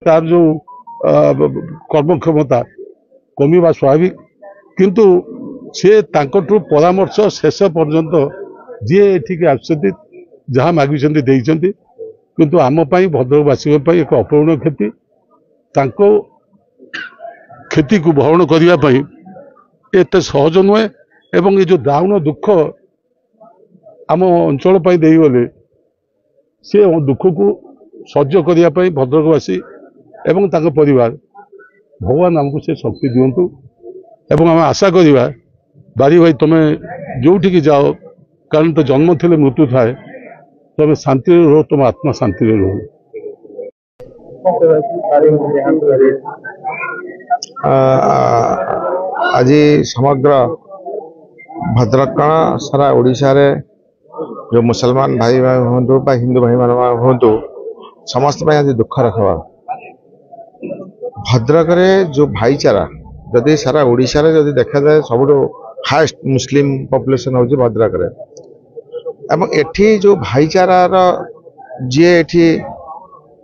तार जो कर्मक्षमता कमिवा स्वाभाविक किंतु से तांकठु परामर्श शेष पर्यंत जी एठिक आसुଛନ୍ତି जहाँ मागिଛନ୍ତି ଦେଇଛନ୍ତି किंतु आम भद्रकवासी एक अपूर्ण क्षति तांको क्षति को भरण करने एत सहज नुहे एवं ये जो दाउन दुख आम अंचल देगले से दुख को सह्य करने भद्रकवासी एवं तांको परिवार भगवान आमको से शक्ति दिंतु एवं आम आशा करिबा बारी भाई तुम जो जाओ कारण तो जन्म थे मृत्यु थाए तुम शांति रहो तुम आत्मा शांति रहो। आज समग्र भद्रक सारा ओडिशा रे जो मुसलमान भाई हूँ हिंदू भाई मान हूँ समस्त आज दुखर खबर भद्रक रे जो भाईचारा जदि सारा ओडिशा रे जदि देखा जाए सब हाईएस्ट मुस्लिम पॉपुलेशन हूँ भद्रक रे एवं एठी जो भाईचारार जी एठी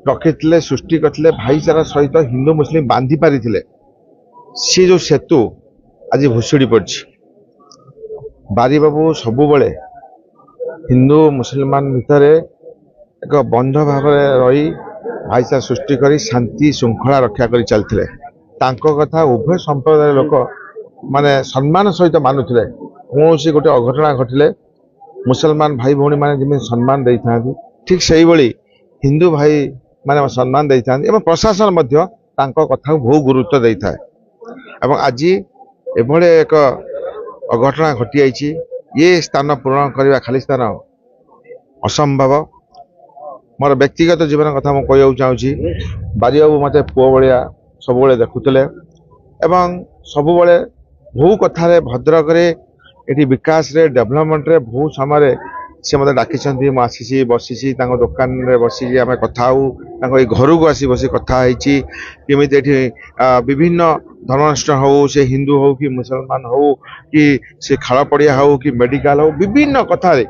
रखी सृष्टि करते भाईचारा सहित हिंदू मुस्लिम बांधि पारी सी जो सेतु आज भुशुड़ी पड़ी बारी बाबू सबुबले हिंदू मुसलमान भितर एक बंध भाव रही भाईचारा सृष्टि करी शांति श्रृंखला रक्षा कर चलते कथा उभय संप्रदाय लोक माने सम्मान सहित मानुले कौन गोटे अघटना घटिले मुसलमान भाई भौणी मैंने जमी सम्मान दे था ठीक से भाई हिंदू भाई माने सम्मान दे था प्रशासन कथा को बहुत गुरुत्व दे था आज एभले एक अघटना घटी जाइए ये स्थान पूरण करने खाली स्थान असंभव मोर व्यक्तिगत जीवन कथा मुझे चाहूँगी बारी बाबू मत पुओ भाया सब देखुले एवं सबुबले बहु कथार भद्रक ये विकास रे डेवलपमेंट रे बहुत समय से मत डाकी मुझे बसी दुकान रे बसी आम कथा घर को आसी बस कथा केमी विभिन्न धर्मानुष्ठान हो से हिंदू हो कि मुसलमान हो कि से खाल पड़िया हो कि मेडिकल हो विभिन्न कथार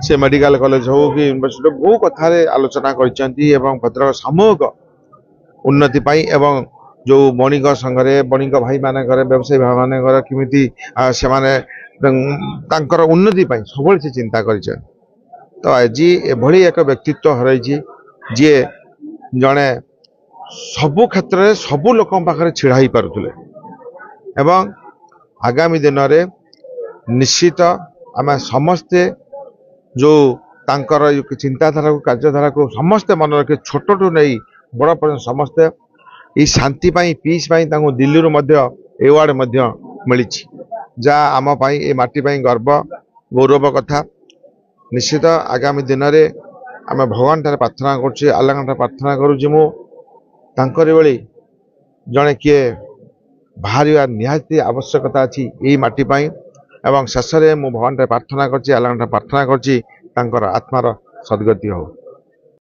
से मेडिकल कॉलेज हो कि यूनिवर्सिटी बहु कथार आलोचना कर भद्रक सामूहिक उन्नति एवं जो बणिक संघरे बणिक भाई मान व्यवसायी भाई मान किमिति से उन्नति सब से चिंता कर तो आज एभली एक व्यक्तित्व हर जी जड़े सबु क्षेत्र में सबु लोक पाखे छिड़ा ही पारुले एवं आगामी दिन में निश्चित आम समस्ते जो तांकर चिंताधारा को कार्यधारा को समस्ते मन रखे छोटू नहीं बड़ पर्यटन समस्ते ये शांति पीस दिल्ली रू एवार्ड मिली जा आम ए माटी गर्व गौरव कथा निश्चित आगामी दिन में आम भगवान ठारे प्रार्थना कर आल्लाह प्रार्थना करुँच मुझे जड़े किए बाहर निहाती आवश्यकता अच्छी यही माटी एवं शेष में भगवान प्रार्थना कर आल्लाह प्रार्थना कर आत्मार सद्गति हो।